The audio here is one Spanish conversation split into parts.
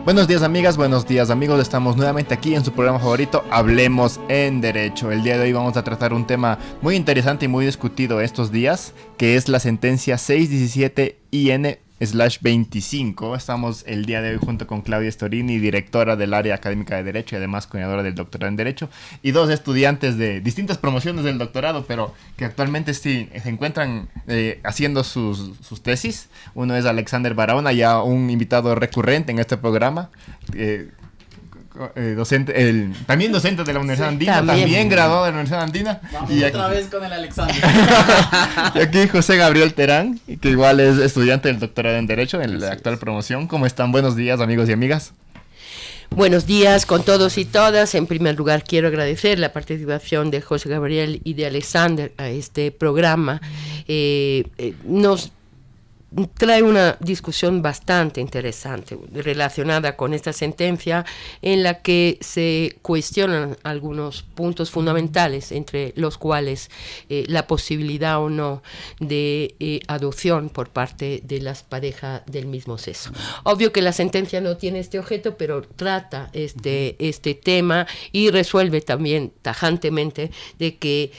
Buenos días amigas, buenos días amigos, estamos nuevamente aquí en su programa favorito, Hablemos en Derecho. El día de hoy vamos a tratar un tema muy interesante y muy discutido estos días, que es la sentencia 617 IN/25. Estamos el día de hoy junto con Claudia Storini, directora del área académica de Derecho y además coordinadora del doctorado en Derecho, y dos estudiantes de distintas promociones del doctorado, pero que actualmente sí se encuentran haciendo sus tesis. Uno es Alexander Barahona, ya un invitado recurrente en este programa, también docente de la Universidad Andina, también graduado de la Universidad Andina. Vamos y otra vez con el Alexander. Y aquí José Gabriel Terán, que igual es estudiante del doctorado en Derecho en la actual promoción. ¿Cómo están? Buenos días, amigos y amigas. Buenos días con todos y todas. En primer lugar, quiero agradecer la participación de José Gabriel y de Alexander a este programa. Nos trae una discusión bastante interesante relacionada con esta sentencia, en la que se cuestionan algunos puntos fundamentales, entre los cuales la posibilidad o no de adopción por parte de las parejas del mismo sexo. Obvio que la sentencia no tiene este objeto, pero trata este tema y resuelve también tajantemente de que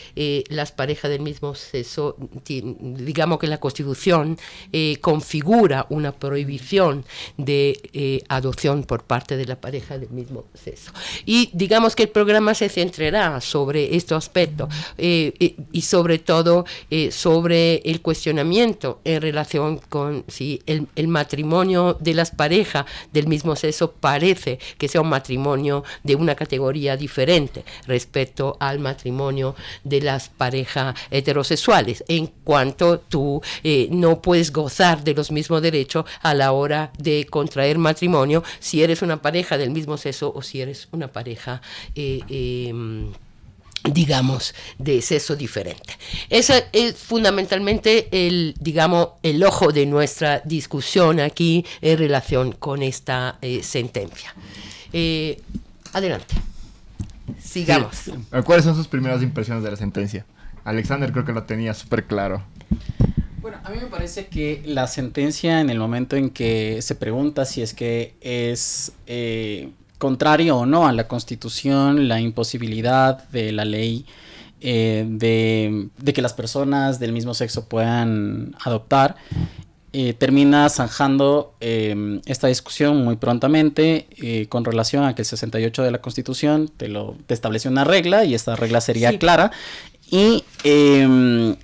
las parejas del mismo sexo, digamos que la Constitución configura una prohibición de adopción por parte de la pareja del mismo sexo. Y digamos que el programa se centrará sobre este aspecto y sobre todo sobre el cuestionamiento en relación con si el matrimonio de las parejas del mismo sexo parece que sea un matrimonio de una categoría diferente respecto al matrimonio de las parejas heterosexuales, en cuanto tú no puedes gozar de los mismos derechos a la hora de contraer matrimonio si eres una pareja del mismo sexo o si eres una pareja digamos de sexo diferente. Ese es fundamentalmente el ojo de nuestra discusión aquí en relación con esta sentencia. Adelante, sigamos. Sí. ¿Cuáles son sus primeras impresiones de la sentencia? Alexander creo que lo tenía súper claro. Bueno, a mí me parece que la sentencia, en el momento en que se pregunta si es que es contrario o no a la Constitución, la imposibilidad de la ley de que las personas del mismo sexo puedan adoptar, termina zanjando esta discusión muy prontamente con relación a que el 68 de la Constitución te establece una regla y esta regla sería clara. Y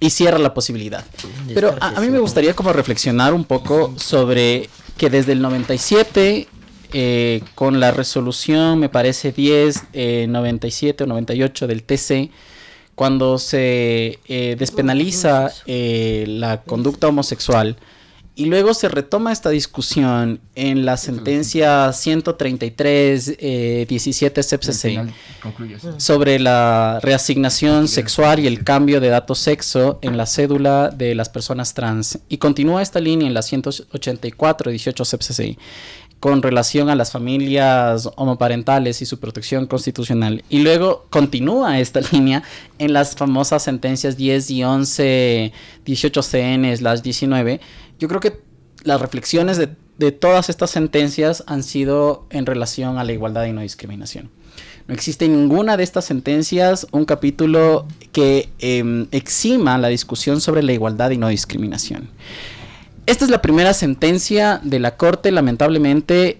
cierra la posibilidad. Pero a mí me gustaría como reflexionar un poco sobre que desde el 97, con la resolución, me parece 97 o 98 del TC, cuando se despenaliza la conducta homosexual, y luego se retoma esta discusión en la sentencia 133 17 CPC sobre la reasignación sexual y el cambio de dato sexo en la cédula de las personas trans. Y continúa esta línea en la 184 18 CPC con relación a las familias homoparentales y su protección constitucional. Y luego continúa esta línea en las famosas sentencias 10 y 11 18 CN/19. Yo creo que las reflexiones de todas estas sentencias han sido en relación a la igualdad y no discriminación. No existe en ninguna de estas sentencias un capítulo que exima la discusión sobre la igualdad y no discriminación. Esta es la primera sentencia de la Corte, lamentablemente,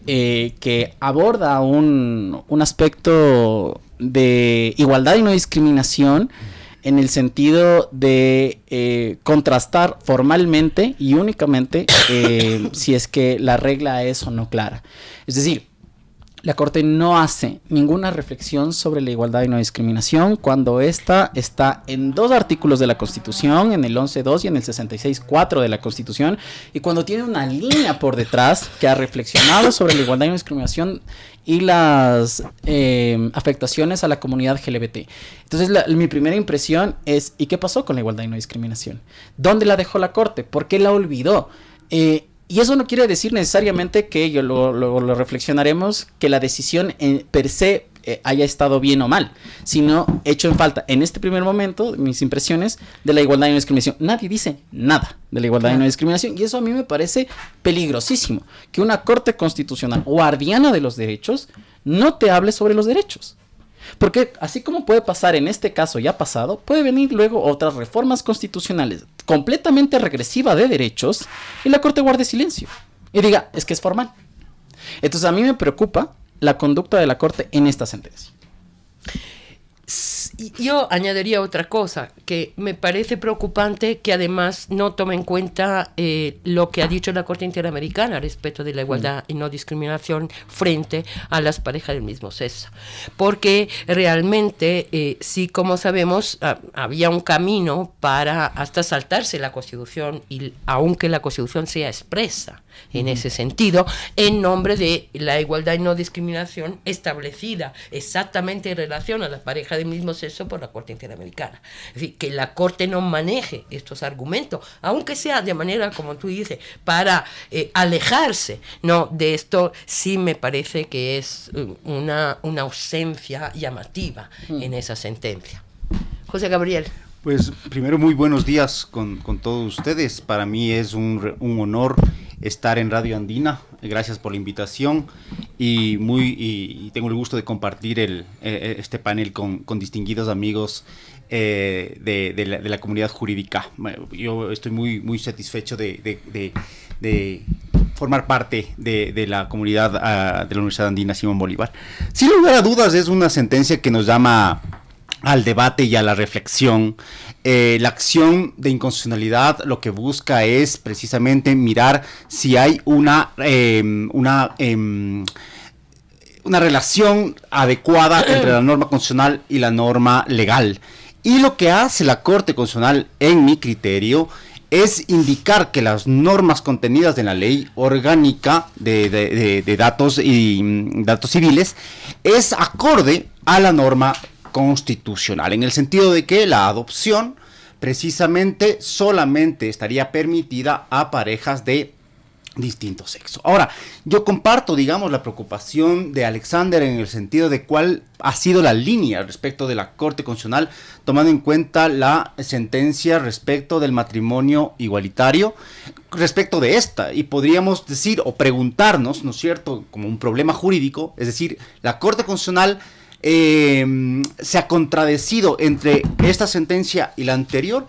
que aborda un aspecto de igualdad y no discriminación en el sentido de contrastar formalmente y únicamente si es que la regla es o no clara. Es decir, la Corte no hace ninguna reflexión sobre la igualdad y no discriminación cuando esta está en dos artículos de la Constitución, en el 11.2 y en el 66.4 de la Constitución, y cuando tiene una línea por detrás que ha reflexionado sobre la igualdad y no discriminación y las afectaciones a la comunidad LGBT. Entonces mi primera impresión es, ¿y qué pasó con la igualdad y no discriminación? ¿Dónde la dejó la Corte? ¿Por qué la olvidó? Y eso no quiere decir necesariamente que, lo reflexionaremos, que la decisión per se haya estado bien o mal, sino hecho en falta, en este primer momento, mis impresiones de la igualdad y no discriminación. Nadie dice nada de la igualdad y no discriminación, y eso a mí me parece peligrosísimo, que una corte constitucional guardiana de los derechos no te hable sobre los derechos. Porque así como puede pasar en este caso, ya pasado, puede venir luego otras reformas constitucionales completamente regresivas de derechos y la Corte guarde silencio y diga, es que es formal. Entonces a mí me preocupa la conducta de la Corte en esta sentencia. Yo añadiría otra cosa, que me parece preocupante que además no tome en cuenta lo que ha dicho la Corte Interamericana respecto de la igualdad y no discriminación frente a las parejas del mismo sexo. Porque realmente, sí, como sabemos, había un camino para hasta saltarse la Constitución, y aunque la Constitución sea expresa en ese sentido, en nombre de la igualdad y no discriminación establecida exactamente en relación a la pareja del mismo sexo por la Corte Interamericana. Es decir, que la Corte no maneje estos argumentos, aunque sea de manera, como tú dices, para alejarse, ¿no?, de esto, sí me parece que es una ausencia llamativa en esa sentencia. José Gabriel. Pues primero, muy buenos días con todos ustedes. Para mí es un honor estar en Radio Andina. Gracias por la invitación y tengo el gusto de compartir este panel con distinguidos amigos de la comunidad jurídica. Yo estoy muy satisfecho de formar parte de la comunidad de la Universidad Andina Simón Bolívar. Sin lugar a dudas, es una sentencia que nos llama al debate y a la reflexión. La acción de inconstitucionalidad lo que busca es precisamente mirar si hay una relación adecuada entre la norma constitucional y la norma legal. Y lo que hace la Corte Constitucional, en mi criterio, es indicar que las normas contenidas en la ley orgánica de datos y datos civiles es acorde a la norma constitucional, en el sentido de que la adopción precisamente solamente estaría permitida a parejas de distinto sexo. Ahora, yo comparto, digamos, la preocupación de Alexander en el sentido de cuál ha sido la línea respecto de la Corte Constitucional, tomando en cuenta la sentencia respecto del matrimonio igualitario, respecto de esta, y podríamos decir o preguntarnos, ¿no es cierto?, como un problema jurídico, es decir, la Corte Constitucional se ha contradecido entre esta sentencia y la anterior.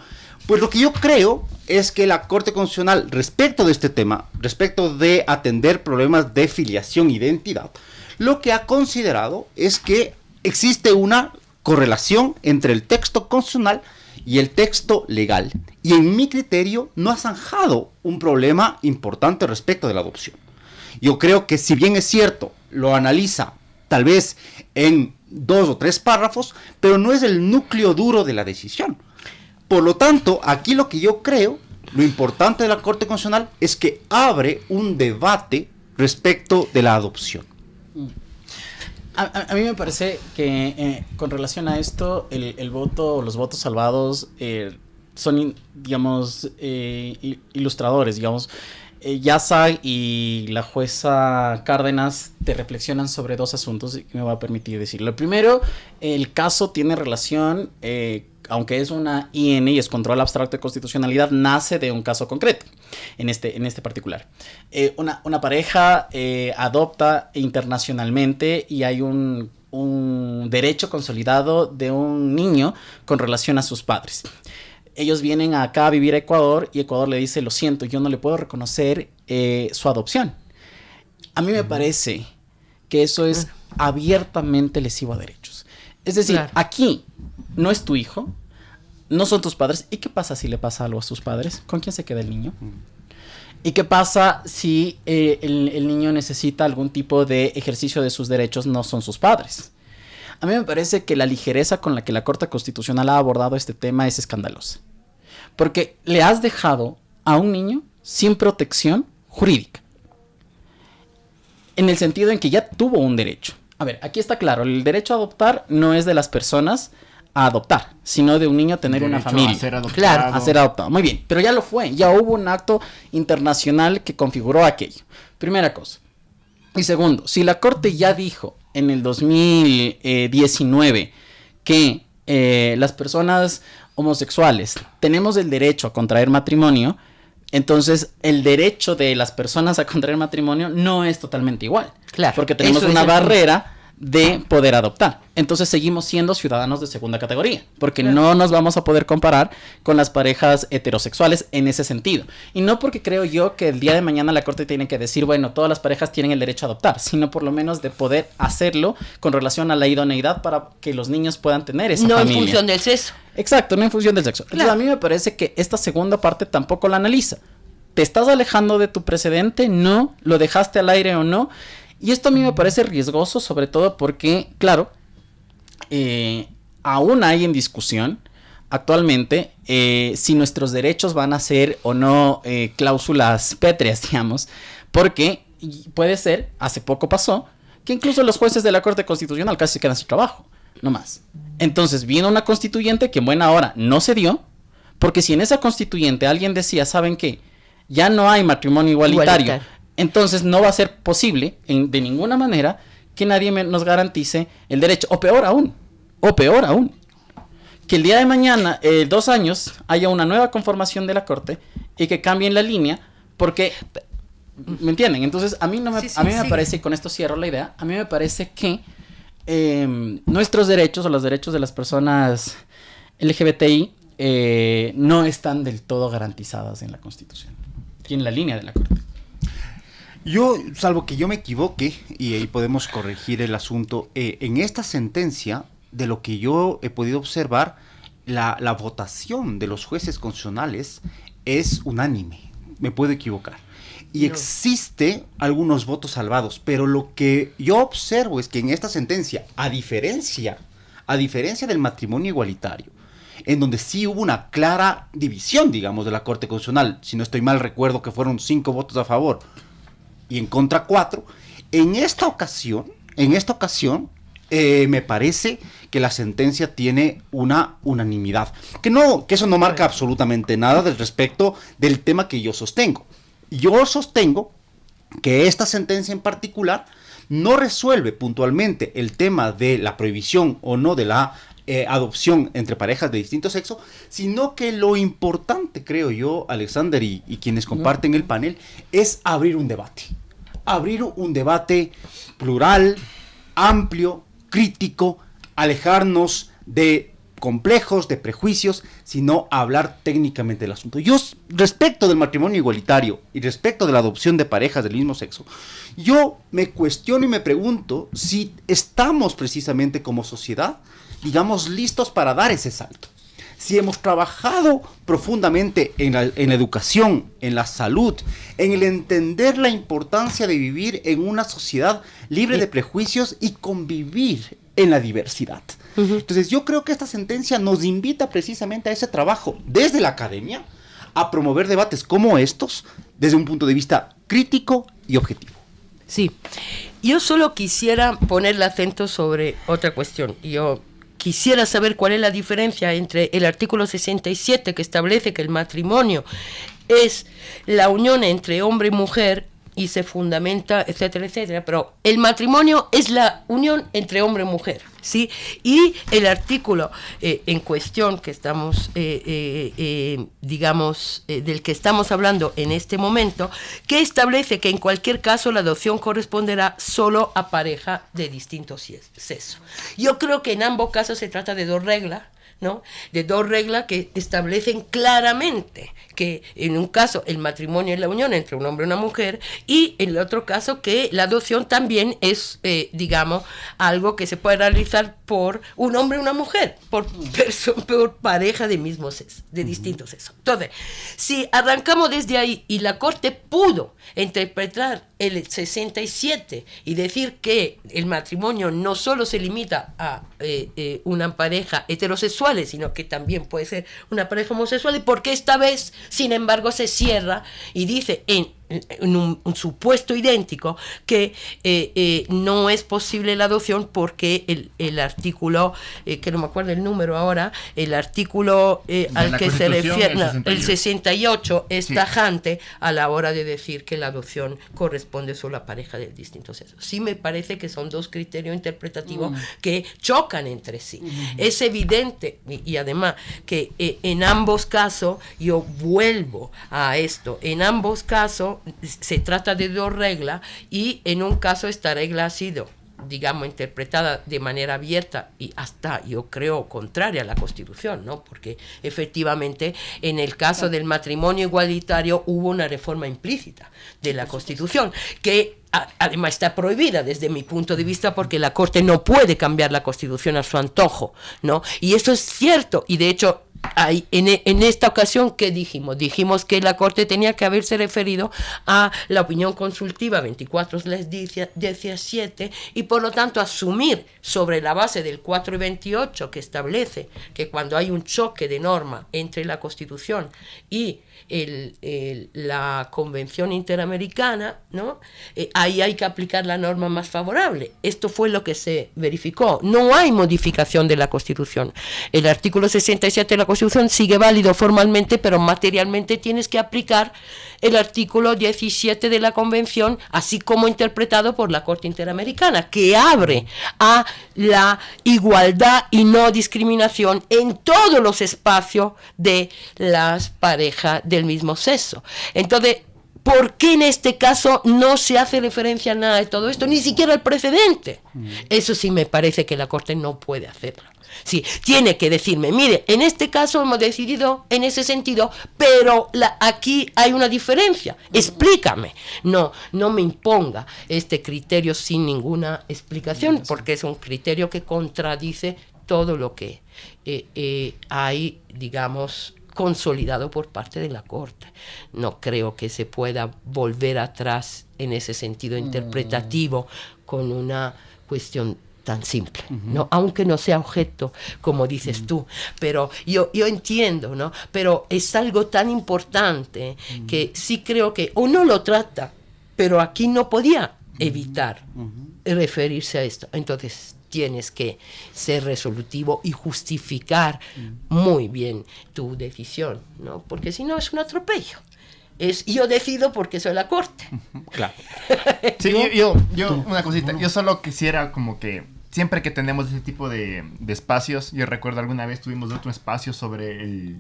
Pues lo que yo creo es que la Corte Constitucional, respecto de este tema, respecto de atender problemas de filiación e identidad, lo que ha considerado es que existe una correlación entre el texto constitucional y el texto legal, y en mi criterio no ha zanjado un problema importante respecto de la adopción. Yo creo que, si bien es cierto, lo analiza tal vez en 2 o 3 párrafos, pero no es el núcleo duro de la decisión. Por lo tanto, aquí lo que yo creo, lo importante de la Corte Constitucional es que abre un debate respecto de la adopción. A mí me parece que con relación a esto, el voto, los votos salvados son, digamos, ilustradores, digamos. Yasag y la jueza Cárdenas te reflexionan sobre 2 asuntos y me va a permitir decirlo. Lo primero, el caso tiene relación, aunque es una IN y es control abstracto de constitucionalidad, nace de un caso concreto, en este particular. Una pareja adopta internacionalmente y hay un derecho consolidado de un niño con relación a sus padres. Ellos vienen acá a vivir a Ecuador y Ecuador le dice, lo siento, yo no le puedo reconocer su adopción. A mí me parece que eso es abiertamente lesivo a derechos. Es decir, claro, aquí no es tu hijo, no son tus padres. ¿Y qué pasa si le pasa algo a sus padres? ¿Con quién se queda el niño? ¿Y qué pasa si el niño necesita algún tipo de ejercicio de sus derechos? No son sus padres. A mí me parece que la ligereza con la que la Corte Constitucional ha abordado este tema es escandalosa. Porque le has dejado a un niño sin protección jurídica. En el sentido en que ya tuvo un derecho. A ver, aquí está claro, el derecho a adoptar no es de las personas a adoptar, sino de un niño a tener una familia. A ser adoptado. Claro, a ser adoptado. Muy bien, pero ya lo fue. Ya hubo un acto internacional que configuró aquello. Primera cosa. Y segundo, si la Corte ya dijo en el 2019 que las personas homosexuales tenemos el derecho a contraer matrimonio, entonces el derecho de las personas a contraer matrimonio no es totalmente igual. Claro, porque tenemos eso una es barrera de poder adoptar. Entonces seguimos siendo ciudadanos de segunda categoría, porque no nos vamos a poder comparar con las parejas heterosexuales en ese sentido. Y no porque creo yo que el día de mañana la Corte tiene que decir, bueno, todas las parejas tienen el derecho a adoptar, sino por lo menos de poder hacerlo con relación a la idoneidad para que los niños puedan tener esa familia. No en función del sexo. Exacto, no en función del sexo. Entonces, Claro. a mí me parece que esta segunda parte tampoco la analiza. ¿Te estás alejando de tu precedente? No. ¿Lo dejaste al aire o no? Y esto a mí me parece riesgoso, sobre todo porque, claro, aún hay en discusión actualmente si nuestros derechos van a ser o no cláusulas pétreas, digamos, porque puede ser, hace poco pasó, que incluso los jueces de la Corte Constitucional casi se quedan sin trabajo, no más. Entonces vino una constituyente que en buena hora no se dio, porque si en esa constituyente alguien decía, ¿saben qué? Ya no hay matrimonio igualitario. Entonces no va a ser posible de ninguna manera que nadie nos garantice el derecho. O peor aún, que el día de mañana, 2 años, haya una nueva conformación de la Corte y que cambien la línea porque, ¿me entienden? Entonces a mí me parece, y con esto cierro la idea, a mí me parece que nuestros derechos o los derechos de las personas LGBTI no están del todo garantizadas en la Constitución y en la línea de la Corte. Yo, salvo que yo me equivoque, y ahí podemos corregir el asunto, en esta sentencia, de lo que yo he podido observar, la votación de los jueces constitucionales es unánime. Me puedo equivocar. Y existe algunos votos salvados, pero lo que yo observo es que en esta sentencia, a diferencia del matrimonio igualitario, en donde sí hubo una clara división, digamos, de la Corte Constitucional, si no estoy mal recuerdo que fueron 5 votos a favor y en contra 4, en esta ocasión, me parece que la sentencia tiene una unanimidad, que eso no marca absolutamente nada del respecto del tema que yo sostengo. Yo sostengo que esta sentencia en particular no resuelve puntualmente el tema de la prohibición o no de la adopción entre parejas de distinto sexo, sino que lo importante, creo yo, Alexander y quienes comparten el panel, es abrir un debate plural, amplio, crítico, alejarnos de complejos, de prejuicios, sino hablar técnicamente del asunto. Yo, respecto del matrimonio igualitario y respecto de la adopción de parejas del mismo sexo, yo me cuestiono y me pregunto si estamos precisamente como sociedad, digamos, listos para dar ese salto. Si hemos trabajado profundamente en la educación, en la salud, en el entender la importancia de vivir en una sociedad libre de prejuicios y convivir en la diversidad. Entonces yo creo que esta sentencia nos invita precisamente a ese trabajo desde la academia, a promover debates como estos desde un punto de vista crítico y objetivo. Sí, yo solo quisiera poner el acento sobre otra cuestión. Yo quisiera saber cuál es la diferencia entre el artículo 67, que establece que el matrimonio es la unión entre hombre y mujer y se fundamenta, etcétera, etcétera, pero el matrimonio es la unión entre hombre y mujer, ¿sí? Y el artículo en cuestión que estamos, digamos, del que estamos hablando en este momento, que establece que en cualquier caso la adopción corresponderá solo a pareja de distinto sexo. Yo creo que en ambos casos se trata de 2 reglas, ¿no? De 2 reglas que establecen claramente que en un caso el matrimonio es la unión entre un hombre y una mujer, y en el otro caso que la adopción también es, digamos, algo que se puede realizar por un hombre y una mujer, por pareja de mismo sexo, de distinto sexo. Entonces, si arrancamos desde ahí y la Corte pudo interpretar el 67 y decir que el matrimonio no solo se limita a una pareja heterosexual, sino que también puede ser una pareja homosexual, y porque esta vez, sin embargo, se cierra y dice en en un supuesto idéntico, que no es posible la adopción porque el artículo, que no me acuerdo el número ahora, el artículo al que se refiere, el 68, es tajante a la hora de decir que la adopción corresponde solo a pareja del distinto sexo. Sí me parece que son dos criterios interpretativos que chocan entre sí. Es evidente, y además, que en ambos casos, yo vuelvo a esto, en ambos casos se trata de dos reglas, y en un caso esta regla ha sido, digamos, interpretada de manera abierta y hasta, yo creo, contraria a la Constitución, ¿no? Porque efectivamente en el caso del matrimonio igualitario hubo una reforma implícita de la Constitución que además está prohibida desde mi punto de vista, porque la Corte no puede cambiar la Constitución a su antojo, ¿no? Y eso es cierto, y de hecho en esta ocasión, ¿qué dijimos? Dijimos que la Corte tenía que haberse referido a la opinión consultiva 24/17 y por lo tanto asumir sobre la base del 4 y 28, que establece que cuando hay un choque de norma entre la Constitución y la Convención Interamericana, ¿no? Ahí hay que aplicar la norma más favorable. Esto fue lo que se verificó. No hay modificación de la Constitución. El artículo 67 de la Constitución sigue válido formalmente, pero materialmente tienes que aplicar el artículo 17 de la Convención, así como interpretado por la Corte Interamericana, que abre a la igualdad y no discriminación en todos los espacios de las parejas del mismo sexo. Entonces, ¿por qué en este caso no se hace referencia a nada de todo esto? Ni siquiera el precedente. Eso sí me parece que la Corte no puede hacerlo. Sí, tiene que decirme, mire, en este caso hemos decidido en ese sentido, pero aquí hay una diferencia, explícame. No me imponga este criterio sin ninguna explicación, porque es un criterio que contradice todo lo que hay, digamos, consolidado por parte de la Corte. No creo que se pueda volver atrás en ese sentido interpretativo con una cuestión tan simple, ¿no? Aunque no sea objeto, como dices tú, pero yo entiendo, ¿no? Pero es algo tan importante que sí creo que uno lo trata, pero aquí no podía evitar referirse a esto. Entonces tienes que ser resolutivo y justificar muy bien tu decisión, ¿no? Porque si no es un atropello. Yo decido porque soy la Corte. Claro. Sí, yo una cosita, yo solo quisiera como que siempre que tenemos ese tipo de espacios, yo recuerdo alguna vez tuvimos otro espacio sobre el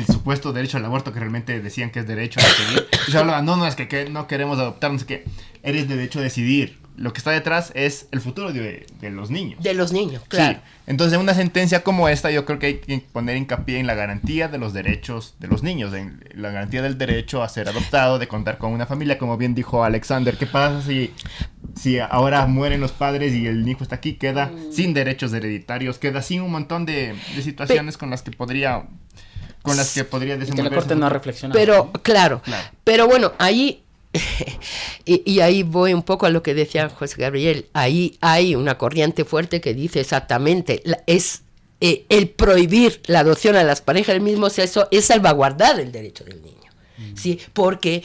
supuesto derecho al aborto, que realmente decían que es derecho a decidir. Y se hablaba, no, es que no queremos adoptar, no sé qué, eres de derecho a decidir. Lo que está detrás es el futuro de los niños. De los niños, claro. Sí. Entonces, en una sentencia como esta, yo creo que hay que poner hincapié en la garantía de los derechos de los niños, en la garantía del derecho a ser adoptado, de contar con una familia, como bien dijo Alexander. ¿Qué pasa si ahora mueren los padres y el hijo está aquí? Queda sin derechos hereditarios, queda sin un montón de situaciones con las que podría desenvolverse. Que la Corte no ha reflexionado. Pero, claro. Pero bueno, ahí... y ahí voy un poco a lo que decía José Gabriel. Ahí hay una corriente fuerte que dice exactamente, el prohibir la adopción a las parejas del mismo sexo es salvaguardar el derecho del niño. Sí, porque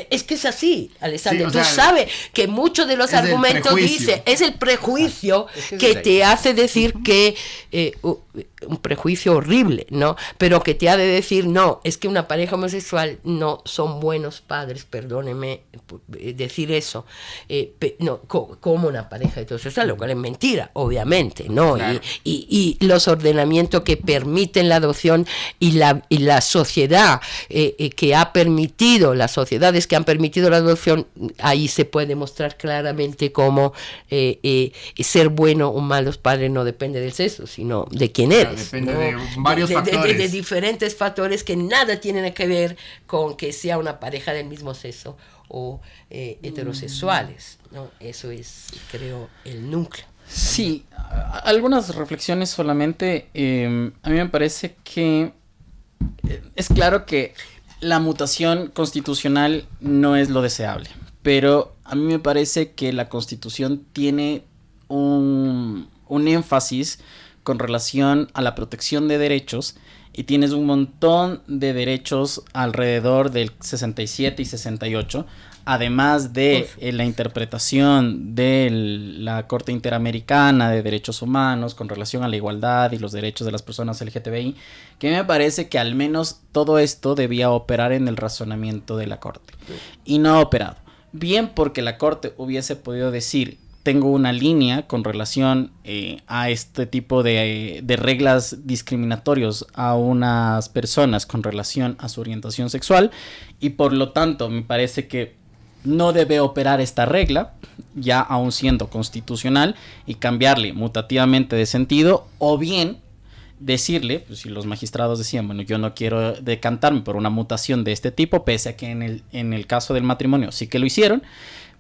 es que es así, Alexander. Sí, tú sabes que muchos de los argumentos dice, es el prejuicio que te hace decir que un prejuicio horrible, ¿no? Pero que te ha de decir, no, es que una pareja homosexual no son buenos padres, perdóneme decir eso, no, como una pareja heterosexual, lo cual es mentira, obviamente, ¿no? Claro. Y los ordenamientos que permiten la adopción y la sociedad que ha permitido, las sociedades que han permitido la adopción, ahí se puede demostrar claramente cómo ser bueno o malos padres no depende del sexo, sino de quién eres. Depende, ¿no? de varios factores. De diferentes factores que nada tienen que ver con que sea una pareja del mismo sexo o heterosexuales, ¿no? Eso es, creo, el núcleo. Sí, algunas reflexiones solamente. A mí me parece que es claro que la mutación constitucional no es lo deseable, pero a mí me parece que la Constitución tiene un énfasis con relación a la protección de derechos y tienes un montón de derechos alrededor del 67 y 68, además de la interpretación de la Corte Interamericana de Derechos Humanos con relación a la igualdad y los derechos de las personas LGTBI, que me parece que al menos todo esto debía operar en el razonamiento de la Corte. Y no ha operado. Bien porque la Corte hubiese podido decir, tengo una línea con relación a este tipo de reglas discriminatorios a unas personas con relación a su orientación sexual, y por lo tanto me parece que no debe operar esta regla, ya aún siendo constitucional, y cambiarle mutativamente de sentido, o bien decirle, pues si los magistrados decían, bueno, yo no quiero decantarme por una mutación de este tipo, pese a que en el caso del matrimonio sí que lo hicieron,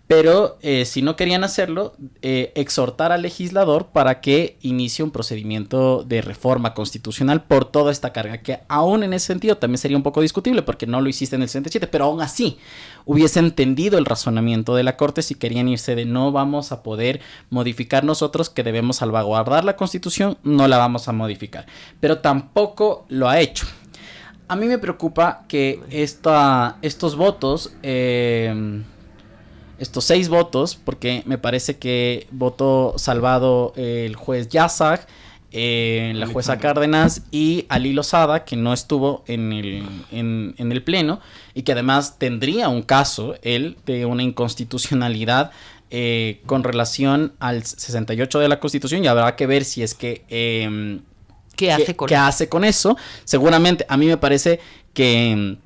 pero si no querían hacerlo, exhortar al legislador para que inicie un procedimiento de reforma constitucional por toda esta carga, que aún en ese sentido también sería un poco discutible porque no lo hiciste en el 67, pero aún así hubiese entendido el razonamiento de la Corte si querían irse de no vamos a poder modificar nosotros, que debemos salvaguardar la Constitución, no la vamos a modificar, pero tampoco lo ha hecho. A mí me preocupa que estos votos... estos 6 votos, porque me parece que votó salvado el juez Yazag, la jueza Cárdenas y Ali Lozada, que no estuvo en el pleno, y que además tendría un caso, él, de una inconstitucionalidad con relación al 68 de la Constitución, y habrá que ver si es que... ¿Qué hace con eso? Seguramente, a mí me parece que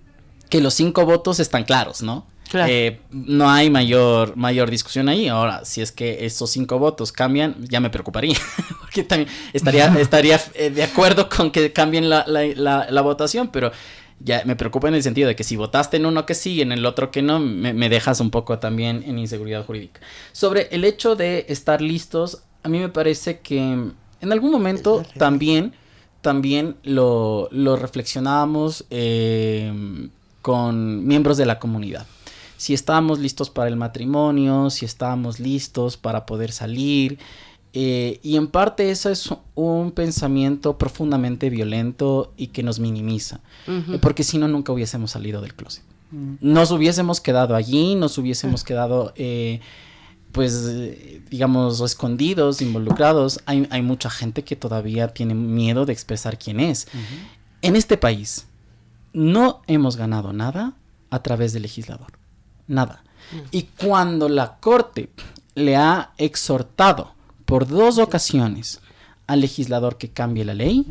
los 5 votos están claros, ¿no? Claro. No hay mayor discusión ahí. Ahora, si es que esos 5 votos cambian, ya me preocuparía. Porque también estaría de acuerdo con que cambien la votación, pero ya me preocupa en el sentido de que si votaste en uno que sí y en el otro que no, me dejas un poco también en inseguridad jurídica. Sobre el hecho de estar listos, a mí me parece que en algún momento también lo reflexionábamos con miembros de la comunidad. Si estábamos listos para el matrimonio, si estábamos listos para poder salir. Y en parte eso es un pensamiento profundamente violento y que nos minimiza. Porque si no, nunca hubiésemos salido del closet. Nos hubiésemos quedado allí, nos hubiésemos quedado, digamos, escondidos, involucrados. Hay mucha gente que todavía tiene miedo de expresar quién es. En este país no hemos ganado nada a través del legislador. Nada. Y cuando la Corte le ha exhortado por 2 ocasiones al legislador que cambie la ley,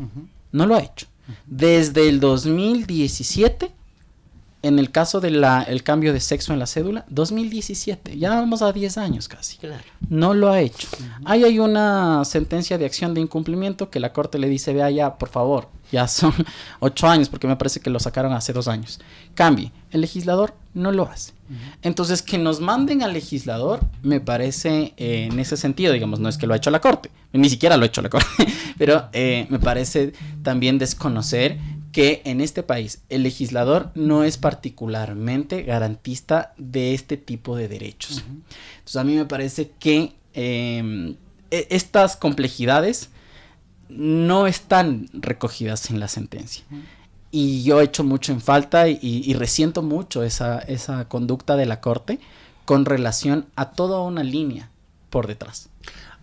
no lo ha hecho. Desde el 2017, en el caso del cambio de sexo en la cédula, 2017, ya vamos a 10 años casi. Claro. No lo ha hecho. Ahí hay una sentencia de acción de incumplimiento que la Corte le dice, vea ya, por favor, ya son 8 años, porque me parece que lo sacaron hace 2 años. Cambie. El legislador no lo hace. Entonces, que nos manden al legislador, me parece, en ese sentido, digamos, no es que lo ha hecho la Corte, ni siquiera lo ha hecho la Corte, pero me parece también desconocer que en este país el legislador no es particularmente garantista de este tipo de derechos. Entonces, a mí me parece que estas complejidades no están recogidas en la sentencia. Y yo echo mucho en falta y resiento mucho esa conducta de la Corte con relación a toda una línea por detrás.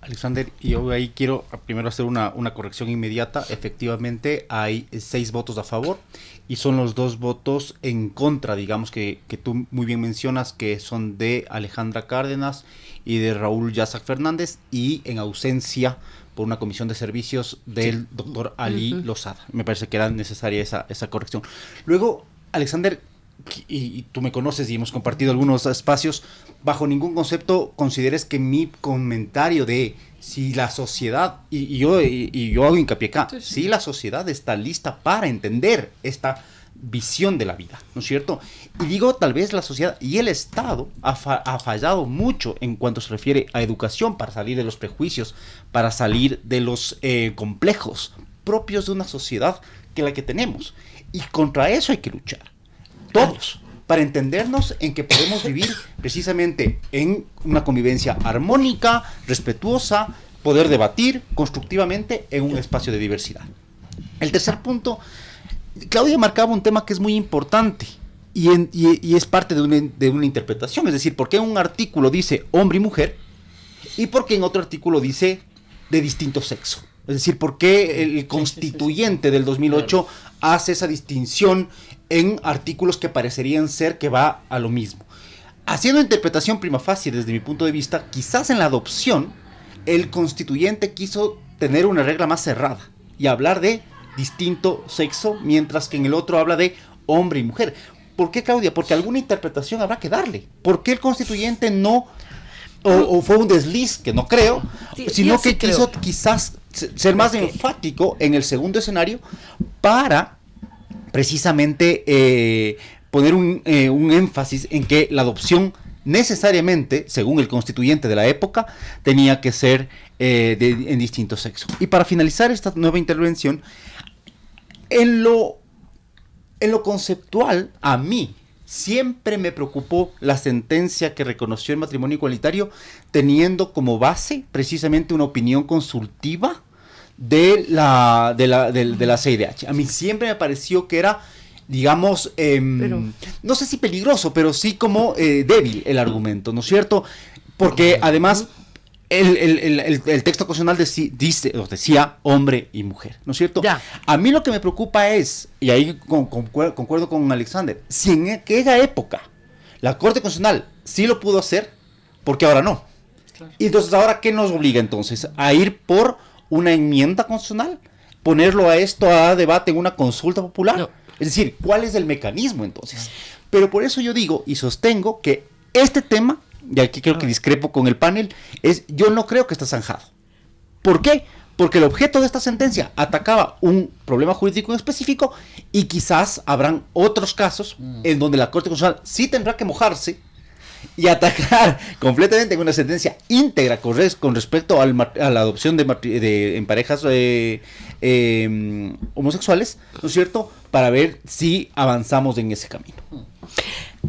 Alexander, yo ahí quiero primero hacer una corrección inmediata. Efectivamente, hay 6 votos a favor y son los 2 votos en contra, digamos, que tú muy bien mencionas, que son de Alejandra Cárdenas y de Raúl Yazag Fernández, y en ausencia por una comisión de servicios del doctor Ali Lozada. Me parece que era necesaria esa corrección. Luego, Alexander, y tú me conoces y hemos compartido algunos espacios, bajo ningún concepto consideres que mi comentario de si la sociedad, y yo hago hincapié acá, si la sociedad está lista para entender esta visión de la vida, ¿no es cierto? Y digo, tal vez la sociedad y el Estado ha fallado mucho en cuanto se refiere a educación, para salir de los prejuicios, para salir de los complejos propios de una sociedad que la que tenemos. Y contra eso hay que luchar, todos, para entendernos en que podemos vivir precisamente en una convivencia armónica, respetuosa, poder debatir constructivamente en un espacio de diversidad. El tercer punto, Claudia marcaba un tema que es muy importante y es parte de una interpretación, es decir, ¿por qué en un artículo dice hombre y mujer y por qué en otro artículo dice de distinto sexo? Es decir, ¿por qué el constituyente del 2008 hace esa distinción en artículos que parecerían ser que va a lo mismo? Haciendo interpretación prima facie desde mi punto de vista, quizás en la adopción el constituyente quiso tener una regla más cerrada y hablar de distinto sexo, mientras que en el otro habla de hombre y mujer. ¿Por qué, Claudia? Porque alguna interpretación habrá que darle. ¿Por qué el constituyente no, o fue un desliz, que no creo, sino que quiso quizás ser más enfático en el segundo escenario para precisamente poner un énfasis en que la adopción necesariamente, según el constituyente de la época, tenía que ser en distinto sexo? Y para finalizar esta nueva intervención, en lo conceptual, a mí siempre me preocupó la sentencia que reconoció el matrimonio igualitario, teniendo como base precisamente una opinión consultiva de la CIDH. A mí siempre me pareció que era, digamos, no sé si peligroso, pero sí como débil el argumento, ¿no es cierto? Porque además el texto constitucional decía hombre y mujer, ¿no es cierto? Ya. A mí lo que me preocupa es, y ahí concuerdo con Alexander, si en aquella época la Corte Constitucional sí lo pudo hacer, ¿por qué ahora no? Claro. Y entonces, ¿ahora qué nos obliga entonces? ¿A ir por una enmienda constitucional? ¿Ponerlo a esto a debate en una consulta popular? No. Es decir, ¿cuál es el mecanismo entonces? Pero por eso yo digo y sostengo que este tema, y aquí creo que discrepo con el panel, yo no creo que está zanjado. ¿Por qué? Porque el objeto de esta sentencia atacaba un problema jurídico en específico y quizás habrán otros casos en donde la Corte Constitucional sí tendrá que mojarse y atacar completamente en una sentencia íntegra con respecto a la adopción en parejas homosexuales, ¿no es cierto?, para ver si avanzamos en ese camino.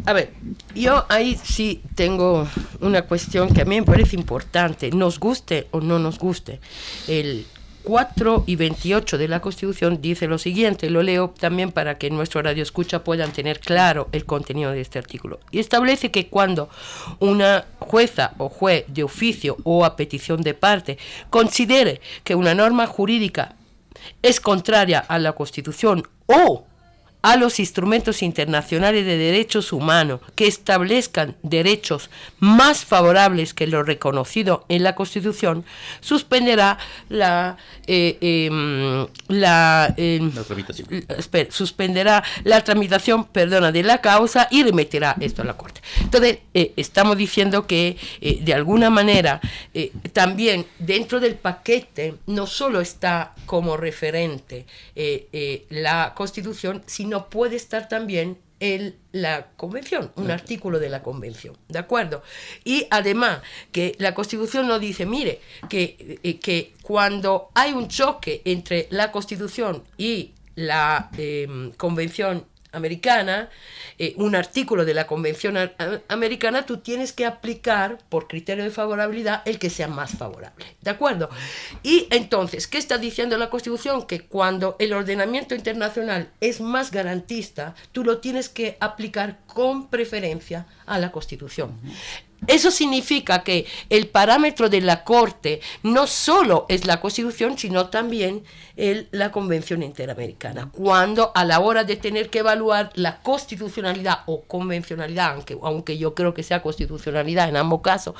A ver, yo ahí sí tengo una cuestión que a mí me parece importante, nos guste o no nos guste. El 4 y 28 de la Constitución dice lo siguiente, lo leo también para que nuestro radioescucha puedan tener claro el contenido de este artículo. Y establece que cuando una jueza o juez de oficio o a petición de parte considere que una norma jurídica es contraria a la Constitución o a los instrumentos internacionales de derechos humanos que establezcan derechos más favorables que lo reconocido en la Constitución, suspenderá suspenderá la tramitación de la causa y remitirá esto a la Corte. Entonces, estamos diciendo que de alguna manera también dentro del paquete no solo está como referente la Constitución, sino puede estar también la Convención, un artículo de la Convención, ¿de acuerdo? Y además que la Constitución nos dice, mire, que cuando hay un choque entre la Constitución y la Convención americana, un artículo de la Convención americana, tú tienes que aplicar por criterio de favorabilidad el que sea más favorable, ¿de acuerdo? Y entonces, ¿qué está diciendo la Constitución? Que cuando el ordenamiento internacional es más garantista, tú lo tienes que aplicar con preferencia a la Constitución. Eso significa que el parámetro de la Corte no solo es la Constitución, sino también la Convención Interamericana. Cuando a la hora de tener que evaluar la constitucionalidad o convencionalidad, aunque yo creo que sea constitucionalidad en ambos casos,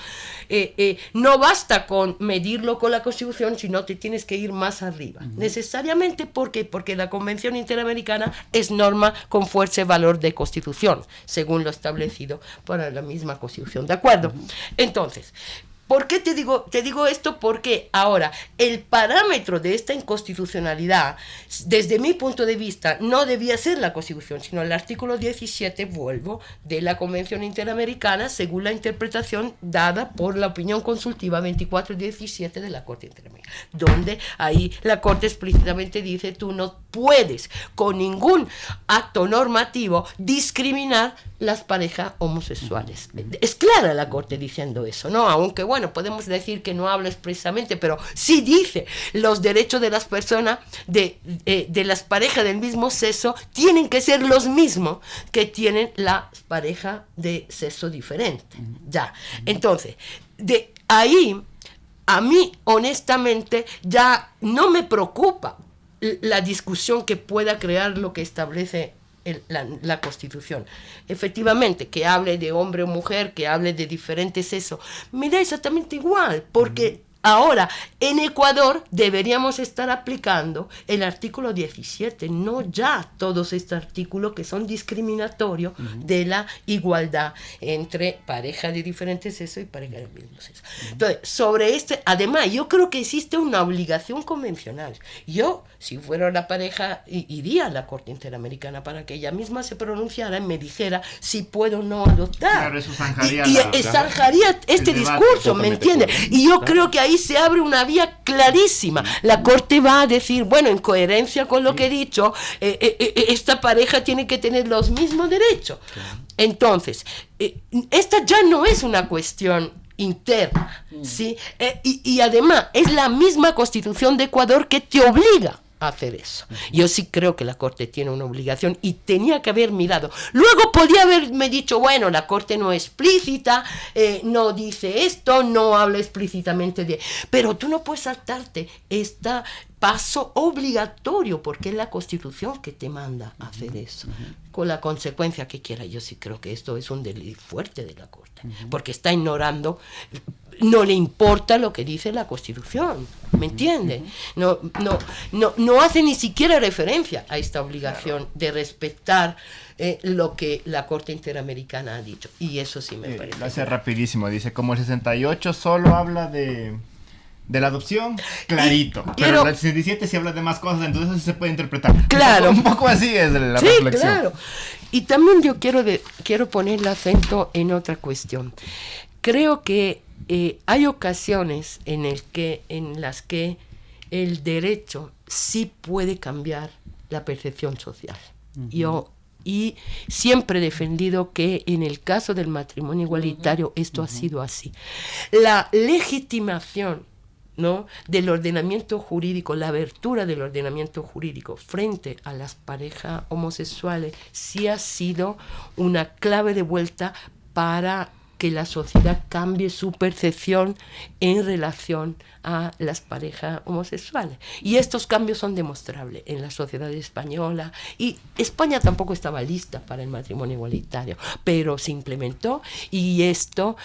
no basta con medirlo con la Constitución, sino te tienes que ir más arriba. Necesariamente, ¿por qué? Porque la Convención Interamericana es norma con fuerza y valor de Constitución, según lo establecido por la misma Constitución. ¿De acuerdo? Entonces, ¿por qué te digo esto? Porque ahora el parámetro de esta inconstitucionalidad, desde mi punto de vista, no debía ser la Constitución, sino el artículo 17, vuelvo, de la Convención Interamericana, según la interpretación dada por la opinión consultiva 24 y 17 de la Corte Interamericana. donde ahí la Corte explícitamente dice: tú no puedes con ningún acto normativo discriminar las parejas homosexuales. Es clara la Corte diciendo eso, ¿no? Aunque, bueno, podemos decir que no habla expresamente, pero sí dice: los derechos de las personas, de las parejas del mismo sexo, tienen que ser los mismos que tienen las parejas de sexo diferente. Ya. Entonces, de ahí, a mí, honestamente, ya no me preocupa la discusión que pueda crear lo que establece la Constitución. Efectivamente, que hable de hombre o mujer, que hable de diferentes sexos, me da exactamente igual, porque ahora en Ecuador deberíamos estar aplicando el artículo 17, no ya todos estos artículos que son discriminatorios de la igualdad entre pareja de diferentes sexos y pareja del mismo sexo. Entonces, sobre además, yo creo que existe una obligación convencional. Yo, si fuera la pareja, iría a la Corte Interamericana para que ella misma se pronunciara y me dijera si puedo o no adoptar. Claro, eso zanjaría zanjaría este discurso, ¿me entiendes? Y yo creo que ahí se abre una vía clarísima. La Corte va a decir, bueno, en coherencia con lo que he dicho, esta pareja tiene que tener los mismos derechos. Entonces, esta ya no es una cuestión interna, ¿sí? Y además es la misma Constitución de Ecuador que te obliga a hacer eso. Yo sí creo que la Corte tiene una obligación y tenía que haber mirado. Luego podía haberme dicho, bueno, la Corte no es explícita, no dice esto, no habla explícitamente de... Pero tú no puedes saltarte este paso obligatorio, porque es la Constitución que te manda a hacer eso, con la consecuencia que quiera. Yo sí creo que esto es un delito fuerte de la Corte, porque está ignorando, no le importa lo que dice la Constitución, ¿me entiende? No hace ni siquiera referencia a esta obligación de respetar lo que la Corte Interamericana ha dicho, y eso sí me parece. Lo hace rapidísimo, dice, como el 68 solo habla de la adopción, clarito. Pero el 67 sí habla de más cosas, entonces eso se puede interpretar. Claro. Un poco así es la reflexión. Claro. Y también yo quiero poner el acento en otra cuestión. Creo que hay ocasiones en las que el derecho sí puede cambiar la percepción social. Y siempre he defendido que en el caso del matrimonio igualitario esto ha sido así. La legitimación, ¿no?, del ordenamiento jurídico, la abertura del ordenamiento jurídico frente a las parejas homosexuales sí ha sido una clave de vuelta para que la sociedad cambie su percepción en relación a las parejas homosexuales. Y estos cambios son demostrables en la sociedad española, y España tampoco estaba lista para el matrimonio igualitario, pero se implementó, y esto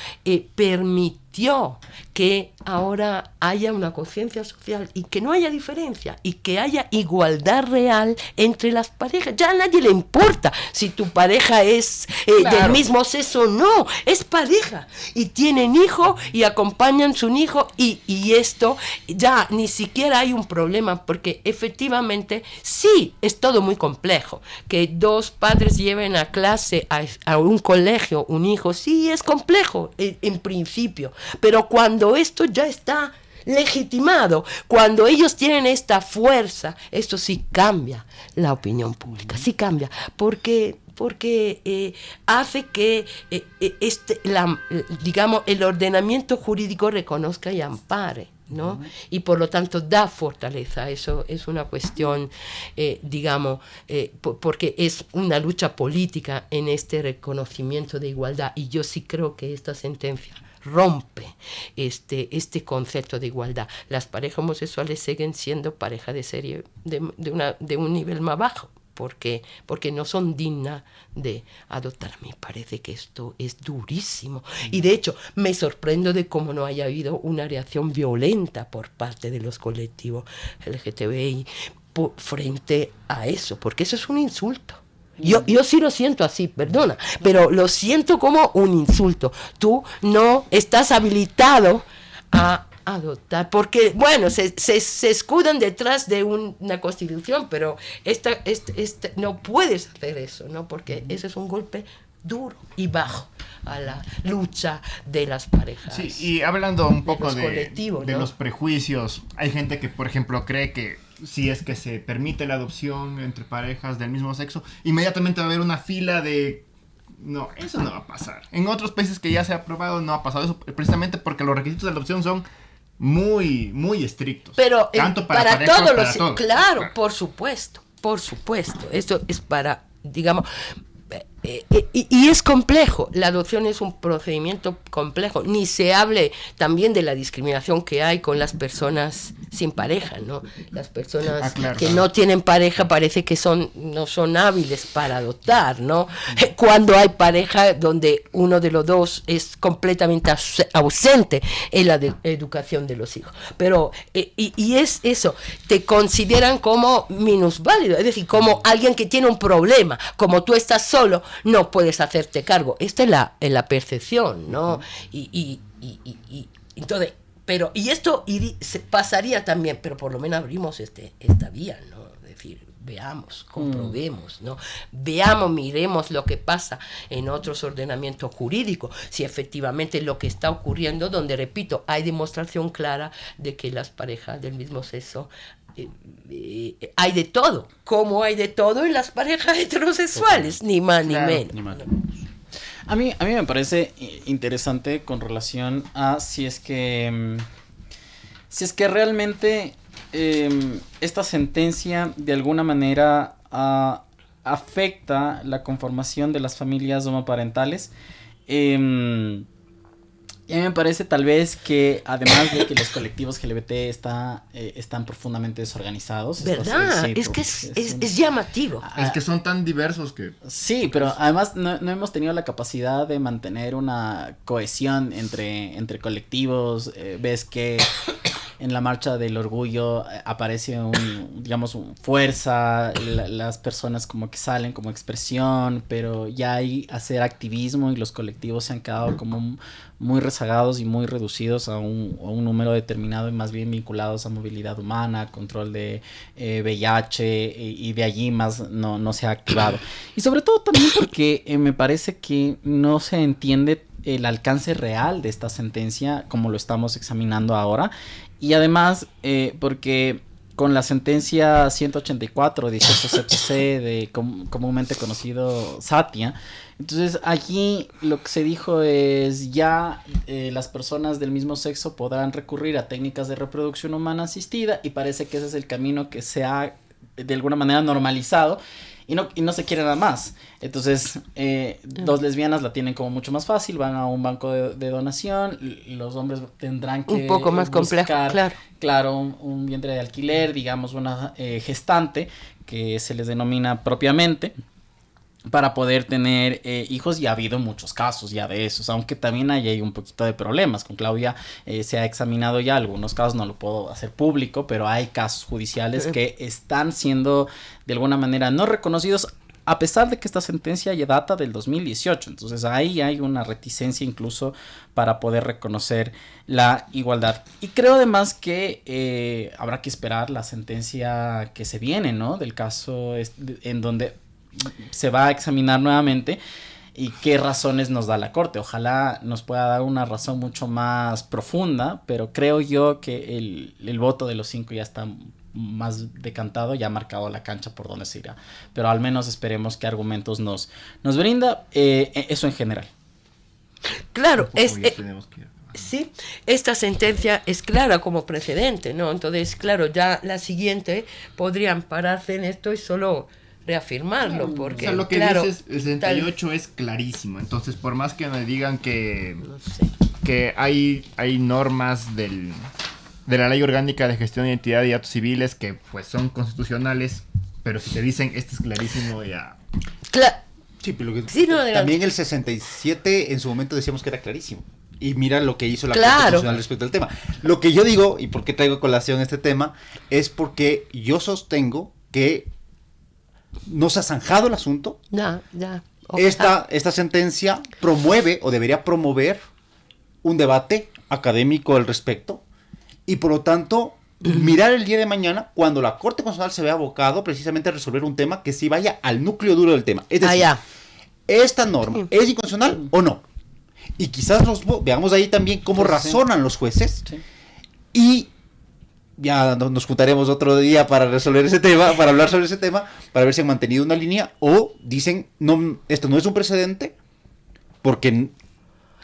permitió que ahora haya una conciencia social y que no haya diferencia y que haya igualdad real entre las parejas. Ya a nadie le importa si tu pareja es del mismo sexo o no, es pareja y tienen hijos y acompañan su hijo, y esto ya ni siquiera hay un problema, porque efectivamente sí es todo muy complejo. Que dos padres lleven a clase a un colegio un hijo, sí es complejo en principio, pero cuando esto ya está legitimado, cuando ellos tienen esta fuerza, esto sí cambia la opinión pública, sí cambia, porque hace que digamos, el ordenamiento jurídico reconozca y ampare, ¿no? Y por lo tanto da fortaleza. Eso es una cuestión, digamos, porque es una lucha política en este reconocimiento de igualdad, y yo sí creo que esta sentencia rompe este concepto de igualdad. Las parejas homosexuales siguen siendo pareja de serie de un nivel más bajo, porque no son dignas de adoptar. Me parece que esto es durísimo, y de hecho me sorprendo de cómo no haya habido una reacción violenta por parte de los colectivos LGTBI frente a eso, porque eso es un insulto. Yo sí lo siento así, perdona, pero lo siento como un insulto. Tú no estás habilitado a adoptar, porque, bueno, se escudan detrás de una constitución, pero no puedes hacer eso, ¿no? Porque ese es un golpe duro y bajo a la lucha de las parejas. Sí, y hablando un poco los de colectivos, ¿no? los prejuicios, hay gente que, por ejemplo, cree que si es que se permite la adopción entre parejas del mismo sexo, inmediatamente va a haber una fila de... No, eso no va a pasar. En otros países que ya se ha aprobado no ha pasado eso, precisamente porque los requisitos de adopción son muy, muy estrictos. Pero tanto para parejas, todos para los... todos. Claro, por supuesto. Esto es para, digamos... y es complejo, la adopción es un procedimiento complejo, ni se hable también de la discriminación que hay con las personas sin pareja, ¿no? Las personas que no tienen pareja parece que no son hábiles para adoptar, ¿no? Cuando hay pareja donde uno de los dos es completamente ausente en la educación de los hijos. Pero, y es eso, te consideran como minusválido, es decir, como alguien que tiene un problema, como tú estás solo, no puedes hacerte cargo. Esta es la percepción, ¿no? Y entonces, pero, y esto se pasaría también, pero por lo menos abrimos esta vía, ¿no? Es decir, veamos, comprobemos, ¿no? Veamos, miremos lo que pasa en otros ordenamientos jurídicos, si efectivamente lo que está ocurriendo, donde, repito, hay demostración clara de que las parejas del mismo sexo hay de todo, como hay de todo en las parejas heterosexuales, ni más ni menos. A mí me parece interesante con relación a si es que realmente esta sentencia de alguna manera afecta la conformación de las familias homoparentales. Y a mí me parece tal vez que, además de que los colectivos LGBT están profundamente desorganizados. ¿Verdad? Es que es llamativo. Es que son tan diversos que... Sí, pero además no hemos tenido la capacidad de mantener una cohesión entre colectivos. Ves que en la marcha del orgullo aparece fuerza, las personas como que salen como expresión, pero ya hay hacer activismo y los colectivos se han quedado como muy rezagados y muy reducidos a un número determinado y más bien vinculados a movilidad humana, control de VIH y de allí más no se ha activado. Y sobre todo también porque me parece que no se entiende el alcance real de esta sentencia como lo estamos examinando ahora. Y además, porque con la sentencia 184, 18 CPC, de comúnmente conocido Satia, entonces aquí lo que se dijo es ya las personas del mismo sexo podrán recurrir a técnicas de reproducción humana asistida, y parece que ese es el camino que se ha de alguna manera normalizado. Y no se quiere nada más. Entonces, dos lesbianas la tienen como mucho más fácil, van a un banco de donación, los hombres tendrán que un poco más complejo, claro, un vientre de alquiler, digamos una gestante, que se les denomina propiamente, para poder tener hijos, y ha habido muchos casos ya de esos, aunque también hay un poquito de problemas. Con Claudia se ha examinado ya algunos casos, no lo puedo hacer público, pero hay casos judiciales que están siendo de alguna manera no reconocidos, a pesar de que esta sentencia ya data del 2018, entonces ahí hay una reticencia incluso para poder reconocer la igualdad. Y creo además que habrá que esperar la sentencia que se viene, ¿no? Del caso en donde se va a examinar nuevamente y qué razones nos da la Corte. Ojalá nos pueda dar una razón mucho más profunda, pero creo yo que el voto de los 5 ya está más decantado, ya ha marcado la cancha por donde se irá, pero al menos esperemos qué argumentos nos brinda eso en general. Claro, sí, esta sentencia es clara como precedente, ¿no? Entonces, claro, ya la siguiente podrían pararse en esto y solo reafirmarlo, porque, o sea, lo que claro, dices, el 68 es clarísimo. Entonces, por más que me digan que, no sé, que hay normas de la Ley Orgánica de Gestión de Identidad y Actos Civiles que pues son constitucionales, pero si te dicen esto es clarísimo, ya... Sí, pero también el 67 en su momento decíamos que era clarísimo. Y mira lo que hizo la Corte Constitucional respecto al tema. Lo que yo digo, y por qué traigo a colación este tema, es porque yo sostengo que no se ha zanjado el asunto. Esta sentencia promueve o debería promover un debate académico al respecto, y por lo tanto mirar el día de mañana cuando la Corte Constitucional se vea abocado precisamente a resolver un tema que sí vaya al núcleo duro del tema. Es decir, ¿esta norma es inconstitucional o no? Y quizás veamos ahí también cómo Sí, sí. razonan los jueces. Sí. Y ya nos juntaremos otro día para resolver ese tema, para hablar sobre ese tema, para ver si han mantenido una línea o dicen, no, esto no es un precedente, porque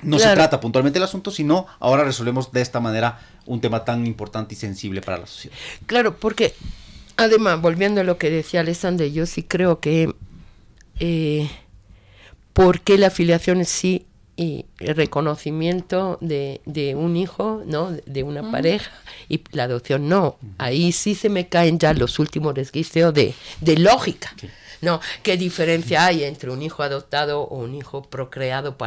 no se Claro. trata puntualmente del asunto, sino ahora resolvemos de esta manera un tema tan importante y sensible para la sociedad. Claro, porque además, volviendo a lo que decía Alexander, yo sí creo que porque la afiliación sí y el reconocimiento de un hijo, ¿no? De una pareja, y la adopción no. Ahí sí se me caen ya los últimos resquicios de lógica. Sí. ¿No? ¿Qué diferencia hay entre un hijo adoptado o un hijo procreado